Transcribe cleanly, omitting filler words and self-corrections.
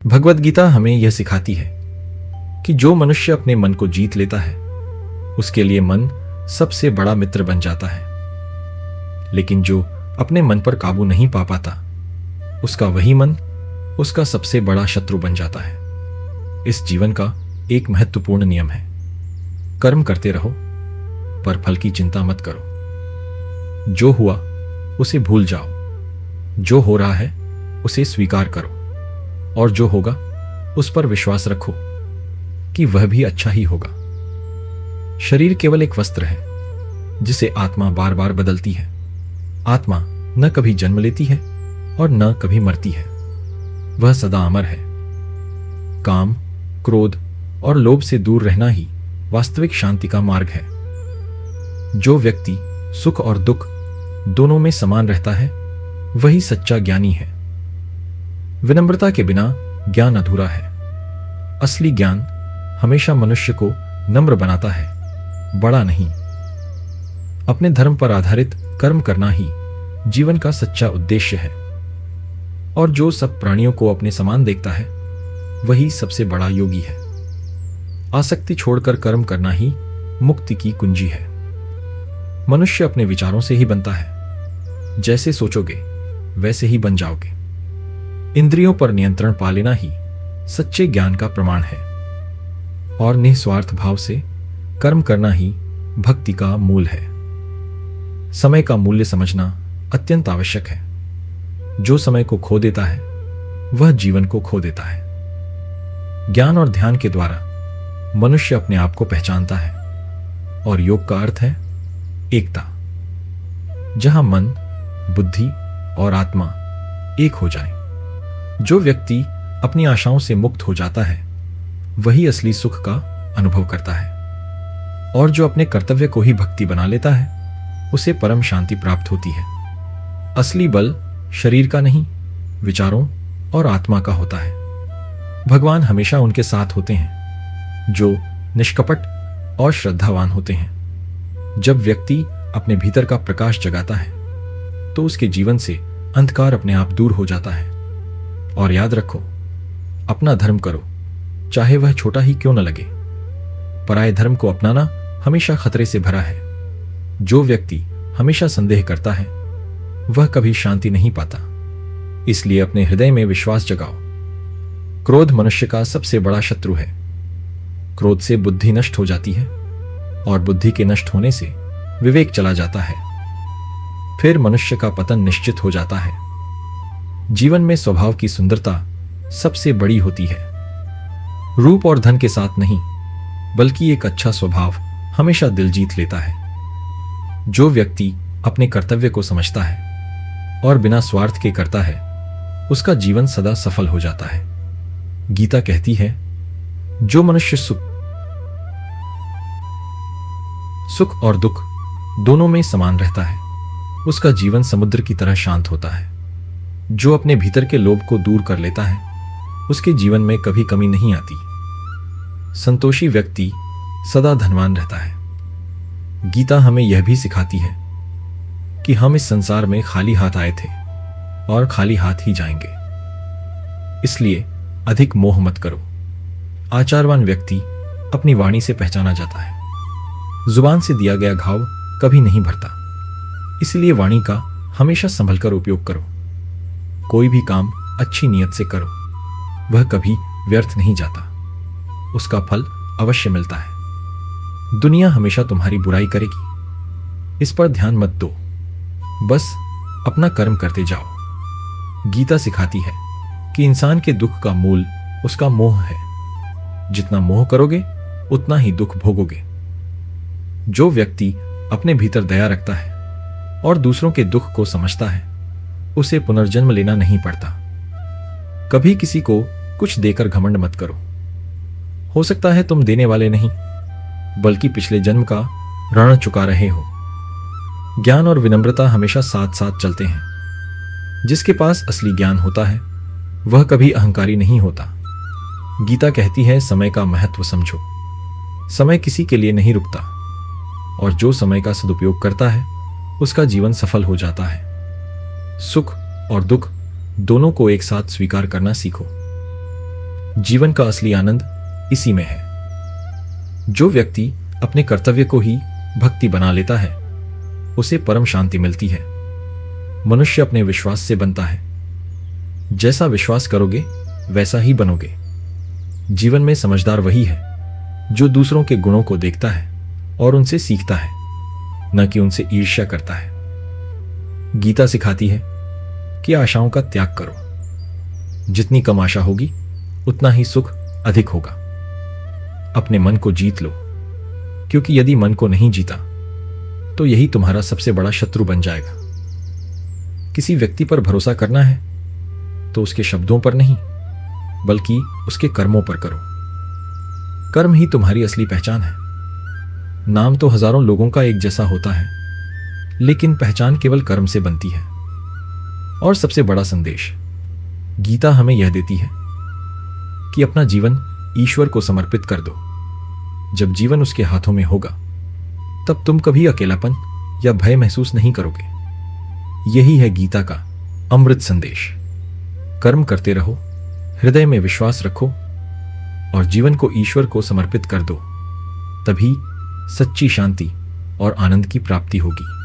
भगवद गीता हमें यह सिखाती है कि जो मनुष्य अपने मन को जीत लेता है उसके लिए मन सबसे बड़ा मित्र बन जाता है, लेकिन जो अपने मन पर काबू नहीं पा पाता उसका वही मन उसका सबसे बड़ा शत्रु बन जाता है। इस जीवन का एक महत्वपूर्ण नियम है, कर्म करते रहो पर फल की चिंता मत करो। जो हुआ उसे भूल जाओ, जो हो रहा है उसे स्वीकार करो और जो होगा उस पर विश्वास रखो कि वह भी अच्छा ही होगा। शरीर केवल एक वस्त्र है जिसे आत्मा बार बार बदलती है। आत्मा न कभी जन्म लेती है और न कभी मरती है, वह सदा अमर है। काम, क्रोध और लोभ से दूर रहना ही वास्तविक शांति का मार्ग है। जो व्यक्ति सुख और दुख दोनों में समान रहता है वही सच्चा ज्ञानी है। विनम्रता के बिना ज्ञान अधूरा है। असली ज्ञान हमेशा मनुष्य को नम्र बनाता है, बड़ा नहीं। अपने धर्म पर आधारित कर्म करना ही जीवन का सच्चा उद्देश्य है और जो सब प्राणियों को अपने समान देखता है वही सबसे बड़ा योगी है। आसक्ति छोड़कर कर्म करना ही मुक्ति की कुंजी है। मनुष्य अपने विचारों से ही बनता है, जैसे सोचोगे वैसे ही बन जाओगे। इंद्रियों पर नियंत्रण पा लेना ही सच्चे ज्ञान का प्रमाण है और निस्वार्थ भाव से कर्म करना ही भक्ति का मूल है। समय का मूल्य समझना अत्यंत आवश्यक है। जो समय को खो देता है वह जीवन को खो देता है। ज्ञान और ध्यान के द्वारा मनुष्य अपने आप को पहचानता है और योग का अर्थ है एकता, जहां मन, बुद्धि और आत्मा एक हो जाए। जो व्यक्ति अपनी आशाओं से मुक्त हो जाता है वही असली सुख का अनुभव करता है और जो अपने कर्तव्य को ही भक्ति बना लेता है उसे परम शांति प्राप्त होती है। असली बल शरीर का नहीं, विचारों और आत्मा का होता है। भगवान हमेशा उनके साथ होते हैं जो निष्कपट और श्रद्धावान होते हैं। जब व्यक्ति अपने भीतर का प्रकाश जगाता है तो उसके जीवन से अंधकार अपने आप दूर हो जाता है। और याद रखो, अपना धर्म करो, चाहे वह छोटा ही क्यों न लगे। पराये धर्म को अपनाना हमेशा खतरे से भरा है। जो व्यक्ति हमेशा संदेह करता है वह कभी शांति नहीं पाता। इसलिए अपने हृदय में विश्वास जगाओ। क्रोध मनुष्य का सबसे बड़ा शत्रु है। क्रोध से बुद्धि नष्ट हो जाती है और बुद्धि के नष्ट होने से विवेक चला जाता है। फिर मनुष्य का पतन निश्चित हो जाता है। जीवन में स्वभाव की सुंदरता सबसे बड़ी होती है। रूप और धन के साथ नहीं, बल्कि एक अच्छा स्वभाव हमेशा दिल जीत लेता है। जो व्यक्ति अपने कर्तव्य को समझता है और बिना स्वार्थ के करता है उसका जीवन सदा सफल हो जाता है। गीता कहती है, जो मनुष्य सुख और दुख दोनों में समान रहता है उसका जीवन समुद्र की तरह शांत होता है। जो अपने भीतर के लोभ को दूर कर लेता है उसके जीवन में कभी कमी नहीं आती। संतोषी व्यक्ति सदा धनवान रहता है। गीता हमें यह भी सिखाती है कि हम इस संसार में खाली हाथ आए थे और खाली हाथ ही जाएंगे। इसलिए अधिक मोह मत करो। आचारवान व्यक्ति अपनी वाणी से पहचाना जाता है। जुबान से दिया गया घाव कभी नहीं भरता, इसलिए वाणी का हमेशा संभलकर उपयोग करो। कोई भी काम अच्छी नीयत से करो, वह कभी व्यर्थ नहीं जाता, उसका फल अवश्य मिलता है। दुनिया हमेशा तुम्हारी बुराई करेगी, इस पर ध्यान मत दो, बस अपना कर्म करते जाओ। गीता सिखाती है कि इंसान के दुख का मूल उसका मोह है। जितना मोह करोगे उतना ही दुख भोगोगे। जो व्यक्ति अपने भीतर दया रखता है और दूसरों के दुख को समझता है उसे पुनर्जन्म लेना नहीं पड़ता। कभी किसी को कुछ देकर घमंड मत करो। हो सकता है तुम देने वाले नहीं बल्कि पिछले जन्म का ऋण चुका रहे हो। ज्ञान और विनम्रता हमेशा साथ साथ चलते हैं। जिसके पास असली ज्ञान होता है वह कभी अहंकारी नहीं होता। गीता कहती है, समय का महत्व समझो। समय किसी के लिए नहीं रुकता और जो समय का सदुपयोग करता है उसका जीवन सफल हो जाता है। सुख और दुख दोनों को एक साथ स्वीकार करना सीखो। जीवन का असली आनंद इसी में है। जो व्यक्ति अपने कर्तव्य को ही भक्ति बना लेता है उसे परम शांति मिलती है। मनुष्य अपने विश्वास से बनता है। जैसा विश्वास करोगे वैसा ही बनोगे। जीवन में समझदार वही है जो दूसरों के गुणों को देखता है और उनसे सीखता है, न कि उनसे ईर्ष्या करता है। गीता सिखाती है कि आशाओं का त्याग करो। जितनी कम आशा होगी उतना ही सुख अधिक होगा। अपने मन को जीत लो, क्योंकि यदि मन को नहीं जीता तो यही तुम्हारा सबसे बड़ा शत्रु बन जाएगा। किसी व्यक्ति पर भरोसा करना है तो उसके शब्दों पर नहीं, बल्कि उसके कर्मों पर करो। कर्म ही तुम्हारी असली पहचान है। नाम तो हजारों लोगों का एक जैसा होता है, लेकिन पहचान केवल कर्म से बनती है। और सबसे बड़ा संदेश गीता हमें यह देती है कि अपना जीवन ईश्वर को समर्पित कर दो। जब जीवन उसके हाथों में होगा तब तुम कभी अकेलापन या भय महसूस नहीं करोगे। यही है गीता का अमृत संदेश। कर्म करते रहो, हृदय में विश्वास रखो और जीवन को ईश्वर को समर्पित कर दो। तभी सच्ची शांति और आनंद की प्राप्ति होगी।